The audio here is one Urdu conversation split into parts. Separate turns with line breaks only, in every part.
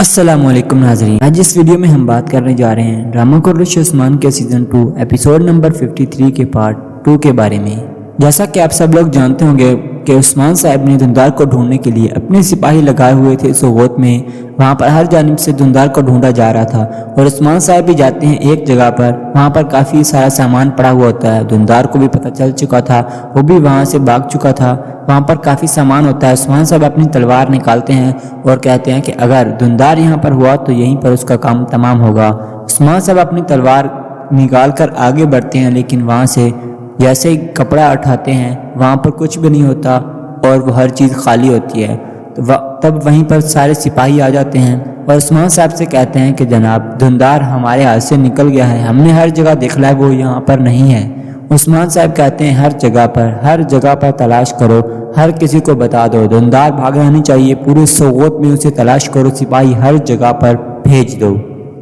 السلام علیکم ناظرین، آج اس ویڈیو میں ہم بات کرنے جا رہے ہیں ڈرامہ قرش عثمان کے سیزن 2 ایپیسوڈ نمبر 53 کے پارٹ 2 کے بارے میں۔ جیسا کہ آپ سب لوگ جانتے ہوں گے کہ عثمان صاحب نے دھندار کو ڈھونڈنے کے لیے اپنے سپاہی لگائے ہوئے تھے سوغوت میں۔ وہاں پر ہر جانب سے دھندار کو ڈھونڈا جا رہا تھا اور عثمان صاحب بھی جاتے ہیں ایک جگہ پر، وہاں پر کافی سارا سامان پڑا ہوا ہوتا ہے۔ دھندار کو بھی پتہ چل چکا تھا، وہ بھی وہاں سے بھاگ چکا تھا۔ وہاں پر کافی سامان ہوتا ہے۔ عثمان صاحب اپنی تلوار نکالتے ہیں اور کہتے ہیں کہ اگر دھندار یہاں پر ہوا تو یہیں پر اس کا کام تمام ہوگا۔ عثمان صاحب اپنی تلوار نکال کر آگے بڑھتے ہیں، لیکن وہاں سے جیسے ہی کپڑا اٹھاتے ہیں وہاں پر کچھ بھی نہیں ہوتا اور وہ ہر چیز خالی ہوتی ہے۔ تب وہیں پر سارے سپاہی آ جاتے ہیں اور عثمان صاحب سے کہتے ہیں کہ جناب دھندار ہمارے ہاتھ سے نکل گیا ہے، ہم نے ہر جگہ دیکھ لیا وہ یہاں پر نہیں ہے۔ عثمان صاحب کہتے ہیں ہر جگہ پر تلاش کرو، ہر کسی کو بتا دو، دھندار بھاگنا نہیں چاہیے، پورے سوغوت میں اسے تلاش کرو، سپاہی ہر جگہ پر بھیج دو۔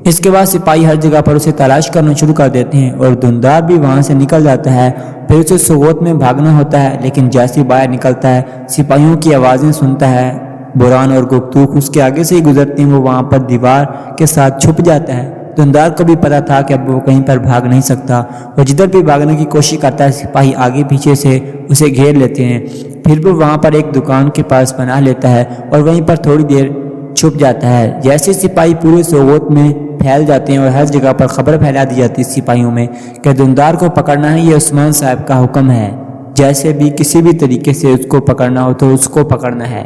اس کے بعد سپاہی ہر جگہ پر اسے تلاش کرنا شروع کر دیتے ہیں اور دھندار بھی وہاں سے نکل جاتا ہے۔ پھر اسے سوغوت میں بھاگنا ہوتا ہے، لیکن جیسے باہر نکلتا ہے سپاہیوں کی آوازیں سنتا ہے۔ بوران اور گفتوخ اس کے آگے سے ہی گزرتے ہیں، وہ وہاں پر دیوار کے ساتھ چھپ جاتا ہے۔ دھندار کو بھی پتا تھا کہ اب وہ کہیں پر بھاگ نہیں سکتا، وہ جدھر بھی بھاگنے کی کوشش کرتا ہے سپاہی آگے پیچھے سے اسے گھیر لیتے ہیں۔ پھر وہ وہاں پر ایک دکان کے پاس پناہ لیتا ہے اور وہیں پر تھوڑی دیر چھپ جاتا ہے۔ جیسے سپاہی پورے سوغوت میں پھیل جاتے ہیں اور ہر جگہ پر خبر پھیلا دی جاتی ہے سپاہیوں میں کہ دھندار کو پکڑنا ہے، یہ عثمان صاحب کا حکم ہے، جیسے بھی کسی بھی طریقے سے اس کو پکڑنا ہو تو اس کو پکڑنا ہے۔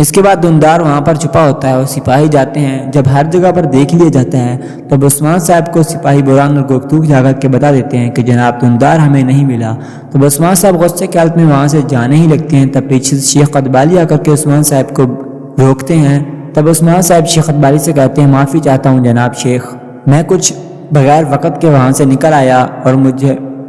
اس کے بعد دھندار وہاں پر چھپا ہوتا ہے اور سپاہی جاتے ہیں۔ جب ہر جگہ پر دیکھ لیا جاتا ہے تب عثمان صاحب کو سپاہی بوران اور گفتوخ جا کر کے بتا دیتے ہیں کہ جناب دھندار ہمیں نہیں ملا۔ تو عثمان صاحب غصے کے حالت میں وہاں سے جانے ہی لگتے ہیں۔ تب پیچھے سے شیخ قدبالی آ کر کے عثمان صاحب کو روکتے ہیں۔ تب عثمان صاحب شیخ قدبالی سے کہتے ہیں معافی چاہتا ہوں جناب شیخ، میں کچھ بغیر وقت کے وہاں سے نکل آیا اور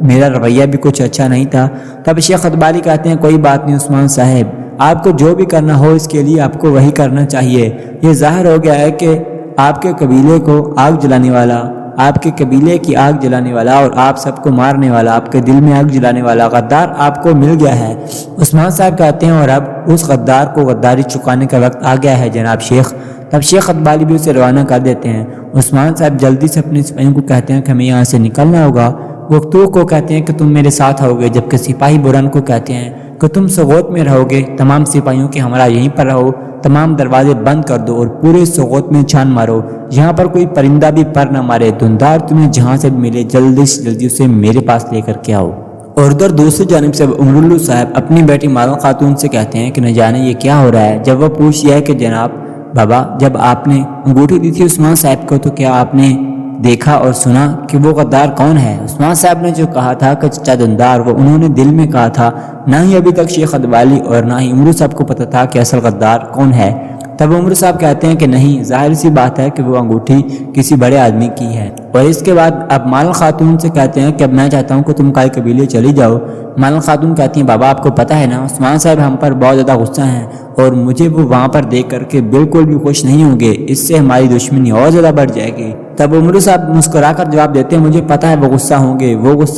میرا رویہ بھی کچھ اچھا نہیں تھا۔ تب شیخ قدبالی کہتے ہیں کوئی بات نہیں عثمان صاحب، آپ کو جو بھی کرنا ہو اس کے لیے آپ کو وہی کرنا چاہیے۔ یہ ظاہر ہو گیا ہے کہ آپ کے قبیلے کو آگ جلانے والا، آپ کے قبیلے کی آگ جلانے والا اور آپ سب کو مارنے والا، آپ کے دل میں آگ جلانے والا غدار آپ کو مل گیا ہے۔ عثمان صاحب کہتے ہیں اور اب اس غدار کو غداری چکانے کا وقت آ گیا ہے جناب شیخ۔ تب شیخ قدبالی بھی اسے روانہ کر دیتے ہیں۔ عثمان صاحب جلدی سے اپنے سپاہیوں کو کہتے ہیں کہ ہمیں یہاں سے نکلنا ہوگا۔ گفتوخ کو کہتے ہیں کہ تم میرے ساتھ آؤ گے، جبکہ سپاہی بوران کو کہتے ہیں کہ تم سوغوت میں رہو گے، تمام سپاہیوں کے ہمراہ یہیں پر رہو، تمام دروازے بند کر دو اور پورے سوغوت میں چھان مارو، یہاں پر کوئی پرندہ بھی پر نہ مارے، دھندار تمہیں جہاں سے بھی ملے جلدی سے جلدی اسے میرے پاس لے کر کے آؤ۔ اور ادھر دوسری جانب سے عمراللہ صاحب اپنی بیٹی مارو خاتون سے کہتے ہیں کہ نہ جانے یہ کیا ہو رہا ہے۔ جب وہ پوچھتی ہے کہ جناب بابا جب آپ نے انگوٹھی دی تھی عثمان صاحب کو تو کیا آپ نے دیکھا اور سنا کہ وہ غدار کون ہے؟ عثمان صاحب نے جو کہا تھا کہ چچا دھندار، وہ انہوں نے دل میں کہا تھا، نہ ہی ابھی تک شیخ قدبالی اور نہ ہی عمرو صاحب کو پتہ تھا کہ اصل غدار کون ہے۔ تب عمرو صاحب کہتے ہیں کہ نہیں، ظاہر سی بات ہے کہ وہ انگوٹھی کسی بڑے آدمی کی ہے۔ اور اس کے بعد اب مال خاتون سے کہتے ہیں کہ اب میں چاہتا ہوں کہ تم کائے قبیلے چلی جاؤ۔ مال خاتون کہتی ہیں بابا آپ کو پتہ ہے نا عثمان صاحب ہم پر بہت زیادہ غصہ ہیں اور مجھے وہ وہاں پر دیکھ کر کے بالکل بھی خوش نہیں ہوں گے، اس سے ہماری دشمنی اور زیادہ بڑھ جائے گی۔ تب عمرو صاحب مسکرا کر جواب دیتے ہیں مجھے پتہ ہے وہ غصہ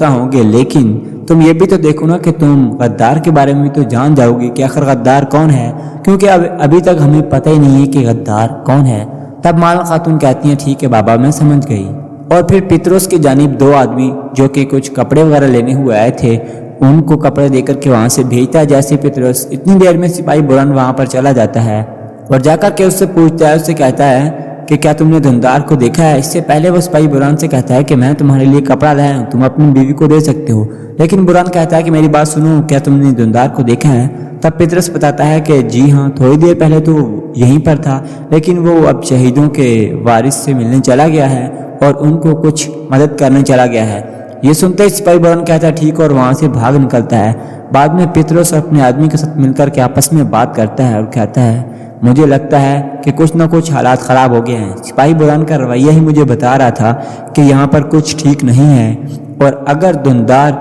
ہوں گے، لیکن تم یہ بھی تو دیکھو نا کہ تم غدار کے بارے میں تو جان جاؤ گے کہ آخر غدار کون ہے، کیونکہ ابھی تک ہمیں پتہ ہی نہیں ہے کہ غدار کون ہے۔ تب مال خاتون کہتی ہیں ٹھیک ہے بابا میں سمجھ گئی۔ اور پھر پطرس کی جانب دو آدمی جو کہ کچھ کپڑے وغیرہ لینے ہوئے آئے تھے ان کو کپڑے دے کر کے وہاں سے بھیجتا ہے۔ جیسے پطرس اتنی دیر میں سپاہی بوران وہاں پر چلا جاتا ہے اور جا کر کے اس سے پوچھتا ہے، اس سے کہتا ہے کہ کیا تم نے دھندار کو دیکھا ہے؟ اس سے پہلے وہ سپاہی بوران سے کہتا ہے کہ میں تمہارے لیے کپڑا لایا ہوں، تم اپنی بیوی کو دے سکتے ہو، لیکن بوران کہتا ہے کہ میری بات سنو، کیا تم نے دھندار کو دیکھا ہے؟ تب پطرس بتاتا ہے کہ جی ہاں، تھوڑی دیر پہلے تو یہیں پر تھا، لیکن وہ اب شہیدوں کے وارث سے ملنے چلا گیا ہے اور ان کو کچھ مدد کرنے چلا گیا ہے۔ یہ سنتے ہی سپاہی بوران کہتا ہے ٹھیک، اور وہاں سے بھاگ نکلتا ہے۔ بعد میں پطرس اپنے آدمی کے ساتھ مل کر کے آپس میں بات کرتا ہے اور کہتا ہے مجھے لگتا ہے کہ کچھ نہ کچھ حالات خراب ہو گئے ہیں، سپاہی بوران کا رویہ ہی مجھے بتا رہا تھا کہ یہاں پر کچھ ٹھیک نہیں ہے، اور اگر دھندار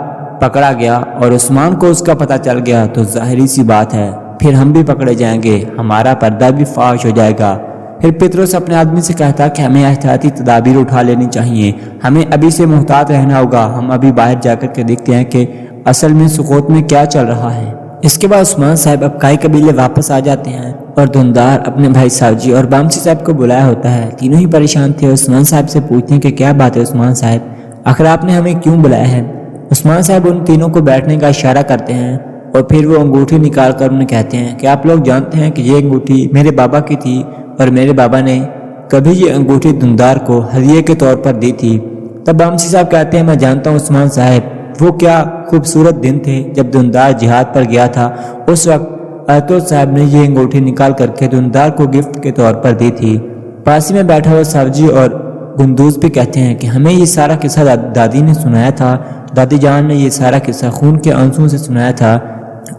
پکڑا گیا اور عثمان کو اس کا پتہ چل گیا تو ظاہری سی بات ہے پھر ہم بھی پکڑے جائیں گے، ہمارا پردہ بھی فاش ہو جائے گا۔ پھر پطرس اپنے آدمی سے کہتا کہ ہمیں احتیاطی تدابیر اٹھا لینی چاہیے، ہمیں ابھی سے محتاط رہنا ہوگا، ہم ابھی باہر جا کر کے دیکھتے ہیں کہ اصل میں سوغوت میں کیا چل رہا ہے۔ اس کے بعد عثمان صاحب ابقائی قبیلے واپس آ جاتے ہیں اور دھندار اپنے بھائی ساوجی اور بامسی صاحب کو بلایا ہوتا ہے۔ تینوں ہی پریشان تھے اور عثمان صاحب سے پوچھتے ہیں کہ کیا بات ہے عثمان صاحب، آخر آپ نے ہمیں کیوں بلایا ہے؟ عثمان صاحب ان تینوں کو بیٹھنے کا اشارہ کرتے ہیں اور پھر وہ انگوٹھی نکال کر انہیں کہتے ہیں کہ آپ لوگ جانتے ہیں کہ یہ انگوٹھی میرے بابا کی تھی اور میرے بابا نے کبھی یہ انگوٹھی دھندار کو ہدیے کے طور پر دی تھی۔ تب بامسی صاحب کہتے ہیں میں جانتا ہوں عثمان صاحب، وہ کیا خوبصورت دن تھے جب دھندار جہاد پر گیا تھا، اس وقت ارطغرل صاحب نے یہ انگوٹھی نکال کر کے دھندار کو گفٹ کے طور پر دی تھی۔ پاس میں بیٹھا ہوا ساوجی اور گندوز بھی کہتے ہیں کہ ہمیں یہ سارا قصہ دادی نے سنایا تھا، دادی جان نے یہ سارا قصہ خون کے آنسوؤں سے سنایا تھا۔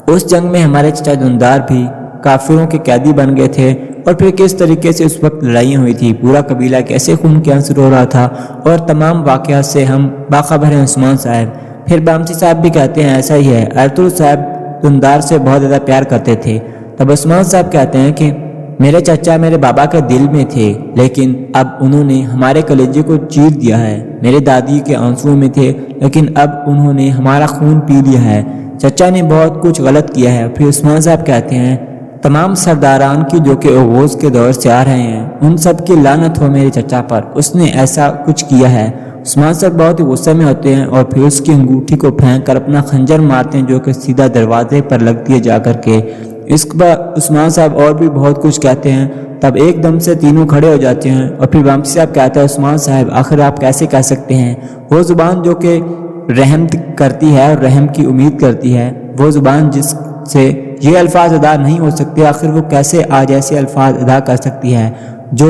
اس جنگ میں ہمارے چچا دھندار بھی کافروں کے قیدی بن گئے تھے اور پھر کس طریقے سے اس وقت لڑائیاں ہوئی تھی، پورا قبیلہ کیسے خون کے آنسو رو رہا تھا، اور تمام واقعات سے ہم باخبر ہیں عثمان صاحب۔ پھر بامسی صاحب بھی کہتے ہیں ایسا ہی ہے، ارطغرل صاحب دھندار سے بہت زیادہ پیار کرتے تھے۔ تب عثمان صاحب کہتے ہیں کہ میرے چچا میرے بابا کے دل میں تھے، لیکن اب انہوں نے ہمارے کلیجے کو چیر دیا ہے۔ میرے دادی کے آنسوؤں میں تھے، لیکن اب انہوں نے ہمارا خون پی لیا ہے۔ چچا نے بہت کچھ غلط کیا ہے۔ پھر عثمان صاحب کہتے ہیں تمام سرداران کی جو کہ اوغوز کے دور سے آ رہے ہیں، ان سب کی لعنت ہو میرے چچا پر، اس نے ایسا کچھ کیا ہے۔ عثمان صاحب بہت ہی غصے میں ہوتے ہیں اور پھر اس کی انگوٹھی کو پھینک کر اپنا خنجر مارتے ہیں جو کہ سیدھا دروازے پر لگتی ہے جا کر کے۔ اس کے بعد عثمان صاحب اور بھی بہت کچھ کہتے ہیں۔ تب ایک دم سے تینوں کھڑے ہو جاتے ہیں اور پھر بامسی صاحب کہتا ہے عثمان صاحب آخر آپ کیسے کہہ سکتے ہیں، وہ زبان جو کہ رحم کرتی ہے اور رحم کی امید کرتی ہے، وہ زبان جس سے یہ الفاظ ادا نہیں ہو سکتے، آخر وہ کیسے آج ایسے الفاظ ادا کر سکتی ہے جو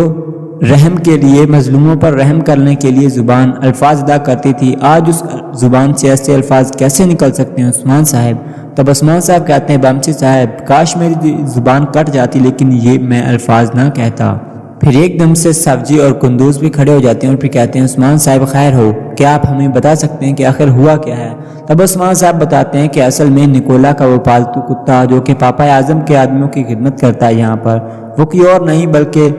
رحم کے لیے، مظلوموں پر رحم کرنے کے لیے زبان الفاظ ادا کرتی تھی، آج اس زبان سے ایسے الفاظ کیسے نکل سکتے ہیں عثمان صاحب؟ تب عثمان صاحب کہتے ہیں بامسی صاحب کاش میری زبان کٹ جاتی، لیکن یہ میں الفاظ نہ کہتا۔ پھر ایک دم سے ساوجی اور گندوز بھی کھڑے ہو جاتے ہیں اور پھر کہتے ہیں عثمان صاحب خیر ہو، کیا آپ ہمیں بتا سکتے ہیں کہ آخر ہوا کیا ہے؟ تب عثمان صاحب بتاتے ہیں کہ اصل میں نکولا کا وہ پالتو کتا جو کہ پاپا اعظم کے آدمیوں کی خدمت کرتا ہے یہاں پر، وہ کوئی اور نہیں بلکہ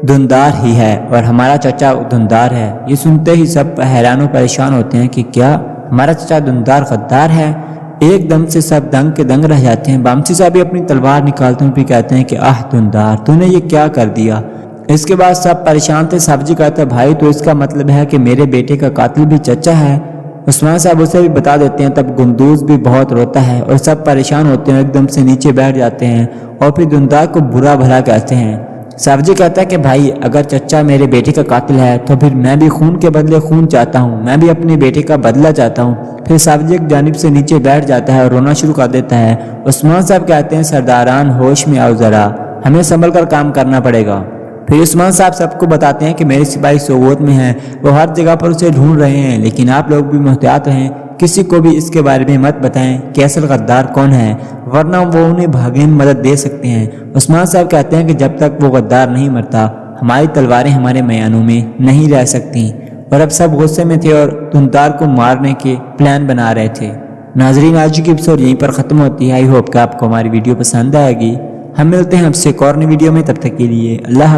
دھندار ہی ہے اور ہمارا چچا دھندار ہے۔ یہ سنتے ہی سب حیران و پریشان ہوتے ہیں کہ کیا ہمارا چچا دھندار غدار ہے؟ ایک دم سے سب دنگ کے دنگ رہ جاتے ہیں۔ بامسی صاحب بھی اپنی تلوار نکالتے ہیں پھر کہتے ہیں کہ دھندار تو نے یہ کیا کر دیا؟ اس کے بعد سب پریشان تھے۔ ساوجی کہتا ہے بھائی تو اس کا مطلب ہے کہ میرے بیٹے کا قاتل بھی چچا ہے؟ عثمان صاحب اسے بھی بتا دیتے ہیں۔ تب گندوز بھی بہت روتا ہے اور سب پریشان ہوتے ہیں، ایک دم سے نیچے بیٹھ جاتے ہیں اور پھر دھندار کو برا بھلا کہتے ہیں۔ ساوجی کہتا ہے کہ بھائی اگر چچا میرے بیٹے کا قاتل ہے تو پھر میں بھی خون کے بدلے خون چاہتا ہوں، میں بھی اپنے بیٹے کا بدلہ چاہتا ہوں۔ پھر ساوجی ایک جانب سے نیچے بیٹھ جاتا ہے اور رونا شروع کر دیتا ہے۔ عثمان صاحب کہتے ہیں سرداران ہوش میں آؤ ذرا، ہمیں سنبھل کر کام کرنا پڑے گا۔ پھر عثمان صاحب سب کو بتاتے ہیں کہ میرے سپاہی سوگوت میں ہیں، وہ ہر جگہ پر اسے ڈھونڈ رہے ہیں، لیکن آپ لوگ بھی محتاط رہیں، کسی کو بھی اس کے بارے میں مت بتائیں کہ اصل غدار کون ہے، ورنہ وہ انہیں بھاگنے میں مدد دے سکتے ہیں۔ عثمان صاحب کہتے ہیں کہ جب تک وہ غدار نہیں مرتا ہماری تلواریں ہمارے میانوں میں نہیں رہ سکتی، اور اب سب غصے میں تھے اور دھندار کو مارنے کے پلان بنا رہے تھے۔ ناظرین آج کی ایپیسوڈ یہیں پر ختم ہوتی ہے۔ آئی ہوپ کہ آپ کو ہماری ویڈیو پسند آئے گی۔ ہم ملتے ہیں آپ سے ایک اور نئی ویڈیو میں، تب تک کے لیے اللہ حافظ۔